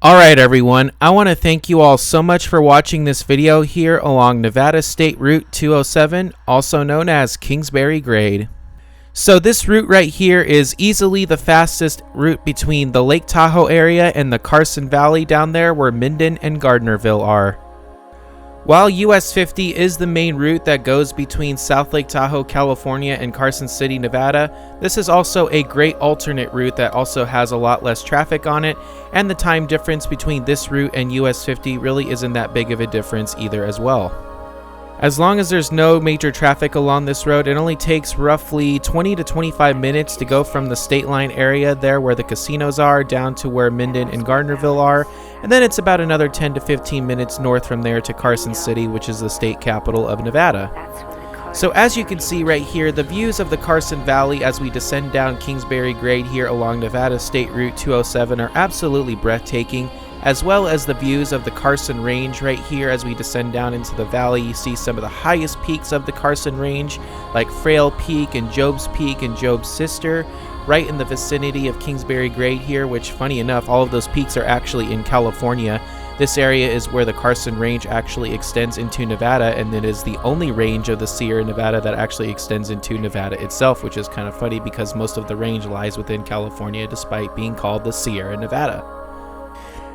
Alright everyone, I want to thank you all so much for watching this video here along Nevada State Route 207, also known as Kingsbury grade. So this route right here is easily the fastest route between the Lake Tahoe area and the Carson Valley down there where Minden and Gardnerville are. While US 50 is the main route that goes between South Lake Tahoe, California and Carson City, Nevada, this is also a great alternate route that also has a lot less traffic on it, and the time difference between this route and US 50 really isn't that big of a difference either as well. As long as there's no major traffic along this road, it only takes roughly 20 to 25 minutes to go from the state line area there where the casinos are down to where Minden and Gardnerville are, and then it's about another 10 to 15 minutes north from there to Carson City, which is the state capital of Nevada. So as you can see right here, the views of the Carson Valley as we descend down Kingsbury grade here along Nevada State Route 207 are absolutely breathtaking, as well as the views of the Carson Range right here as we descend down into the valley. You see some of the highest peaks of the Carson Range, like Frail Peak and Job's Sister, right in the vicinity of Kingsbury grade here, which funny enough, all of those peaks are actually in California. This area is where the Carson Range actually extends into Nevada, and it is the only range of the Sierra Nevada that actually extends into Nevada itself, which is kind of funny because most of the range lies within California despite being called the Sierra Nevada.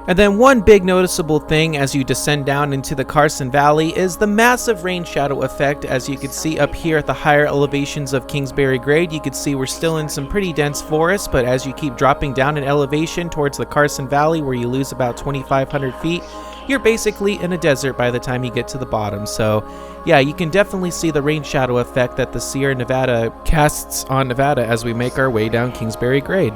And then one big noticeable thing as you descend down into the Carson Valley is the massive rain shadow effect. As you can see up here at the higher elevations of Kingsbury grade, you can see we're still in some pretty dense forest, but as you keep dropping down in elevation towards the Carson Valley where you lose about 2,500 feet, you're basically in a desert by the time you get to the bottom. So yeah, you can definitely see the rain shadow effect that the Sierra Nevada casts on Nevada as we make our way down Kingsbury grade.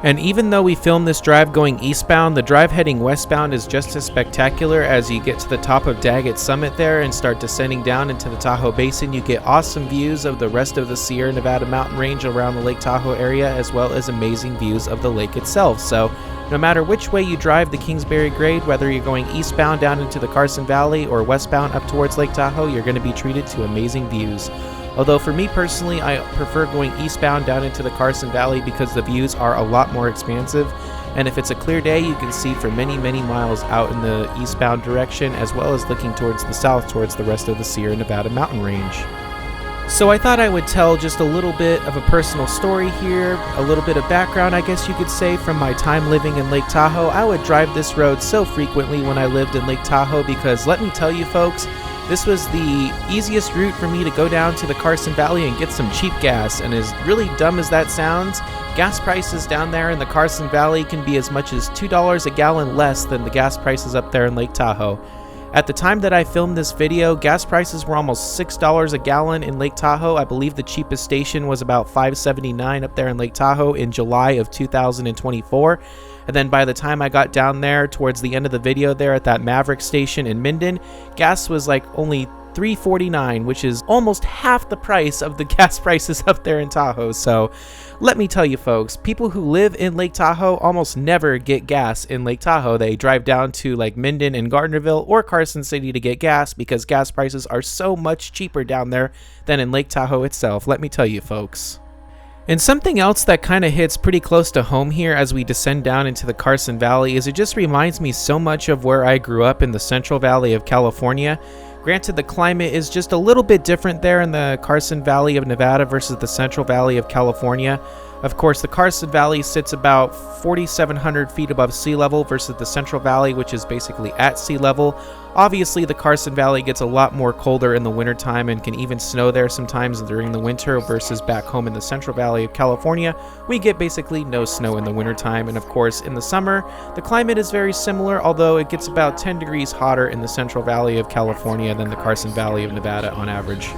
And even though we filmed this drive going eastbound, the drive heading westbound is just as spectacular. As you get to the top of Daggett summit there and start descending down into the Tahoe Basin, you get awesome views of the rest of the Sierra Nevada mountain range around the Lake Tahoe area, as well as amazing views of the lake itself. So no matter which way you drive the Kingsbury grade, whether you're going eastbound down into the Carson Valley or westbound up towards Lake Tahoe, you're going to be treated to amazing views. Although for me personally, I prefer going eastbound down into the Carson Valley because the views are a lot more expansive, and if it's a clear day, you can see for many miles out in the eastbound direction, as well as looking towards the south towards the rest of the Sierra Nevada mountain range. So I thought I would tell just a little bit of a personal story here, a little bit of background I guess you could say from my time living in Lake Tahoe. I would drive this road so frequently when I lived in Lake Tahoe because let me tell you folks, this was the easiest route for me to go down to the Carson Valley and get some cheap gas, and as really dumb as that sounds, gas prices down there in the Carson Valley can be as much as $2 a gallon less than the gas prices up there in Lake Tahoe. At the time that I filmed this video, gas prices were almost $6 a gallon in Lake Tahoe. I believe the cheapest station was about $5.79 up there in Lake Tahoe in July of 2024. And then by the time I got down there towards the end of the video there at that Maverick station in Minden, gas was like only $3.49, which is almost half the price of the gas prices up there in Tahoe. So let me tell you folks, people who live in Lake Tahoe almost never get gas in Lake Tahoe. They drive down to like Minden and Gardnerville or Carson City to get gas because gas prices are so much cheaper down there than in Lake Tahoe itself. Let me tell you folks. And something else that kind of hits pretty close to home here as we descend down into the Carson Valley is it just reminds me so much of where I grew up in the Central Valley of California. Granted, the climate is just a little bit different there in the Carson Valley of Nevada versus the Central Valley of California. Of course, the Carson Valley sits about 4,700 feet above sea level versus the Central Valley, which is basically at sea level. Obviously, the Carson Valley gets a lot more colder in the wintertime and can even snow there sometimes during the winter versus back home in the Central Valley of California, we get basically no snow in the wintertime. And of course, in the summer, the climate is very similar, although it gets about 10 degrees hotter in the Central Valley of California than the Carson Valley of Nevada on average.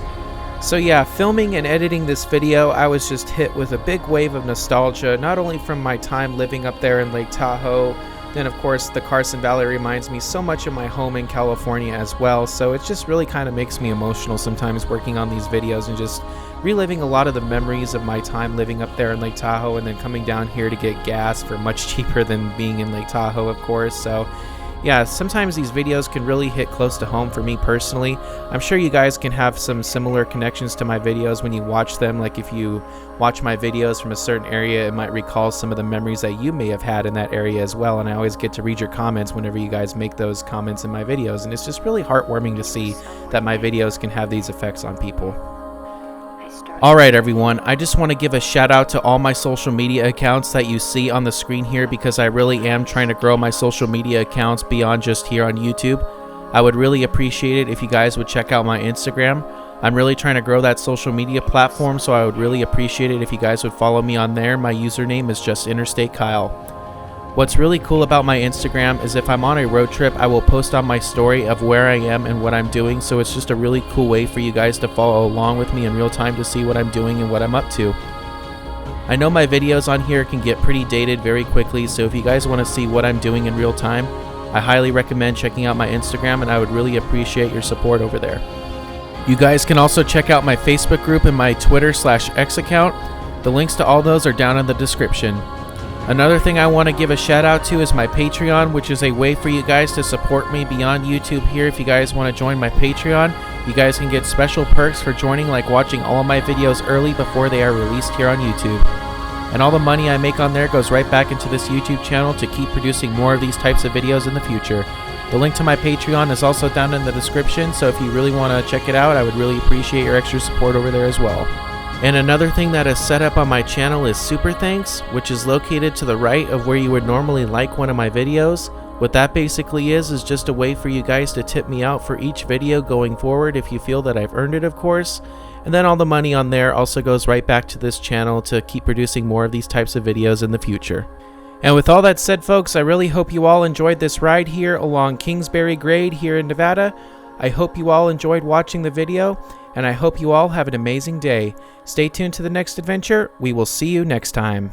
So yeah, filming and editing this video, I was just hit with a big wave of nostalgia, not only from my time living up there in Lake Tahoe, then of course the Carson Valley reminds me so much of my home in California as well, so it just really kind of makes me emotional sometimes working on these videos and just reliving a lot of the memories of my time living up there in Lake Tahoe and then coming down here to get gas for much cheaper than being in Lake Tahoe, of course. So yeah, sometimes these videos can really hit close to home for me personally. I'm sure you guys can have some similar connections to my videos when you watch them. Like if you watch my videos from a certain area, it might recall some of the memories that you may have had in that area as well. And I always get to read your comments whenever you guys make those comments in my videos. And it's just really heartwarming to see that my videos can have these effects on people. Alright everyone, I just want to give a shout out to all my social media accounts that you see on the screen here, because I really am trying to grow my social media accounts beyond just here on YouTube. I would really appreciate it if you guys would check out my Instagram. I'm really trying to grow that social media platform, so I would really appreciate it if you guys would follow me on there. My username is just InterstateKyle. What's really cool about my Instagram is if I'm on a road trip, I will post on my story of where I am and what I'm doing, so it's just a really cool way for you guys to follow along with me in real time to see what I'm doing and what I'm up to. I know my videos on here can get pretty dated very quickly, so if you guys want to see what I'm doing in real time, I highly recommend checking out my Instagram, and I would really appreciate your support over there. You guys can also check out my Facebook group and my Twitter/X account. The links to all those are down in the description. Another thing I want to give a shout out to is my Patreon, which is a way for you guys to support me beyond YouTube here. If you guys want to join my Patreon, you guys can get special perks for joining, like watching all of my videos early before they are released here on YouTube. And all the money I make on there goes right back into this YouTube channel to keep producing more of these types of videos in the future. The link to my Patreon is also down in the description, so if you really want to check it out, I would really appreciate your extra support over there as well. And another thing that is set up on my channel is Super Thanks, which is located to the right of where you would normally like one of my videos. What that basically is just a way for you guys to tip me out for each video going forward if you feel that I've earned it, of course. And then all the money on there also goes right back to this channel to keep producing more of these types of videos in the future. And with all that said, folks, I really hope you all enjoyed this ride here along Kingsbury Grade here in Nevada. I hope you all enjoyed watching the video, and I hope you all have an amazing day. Stay tuned to the next adventure. We will see you next time.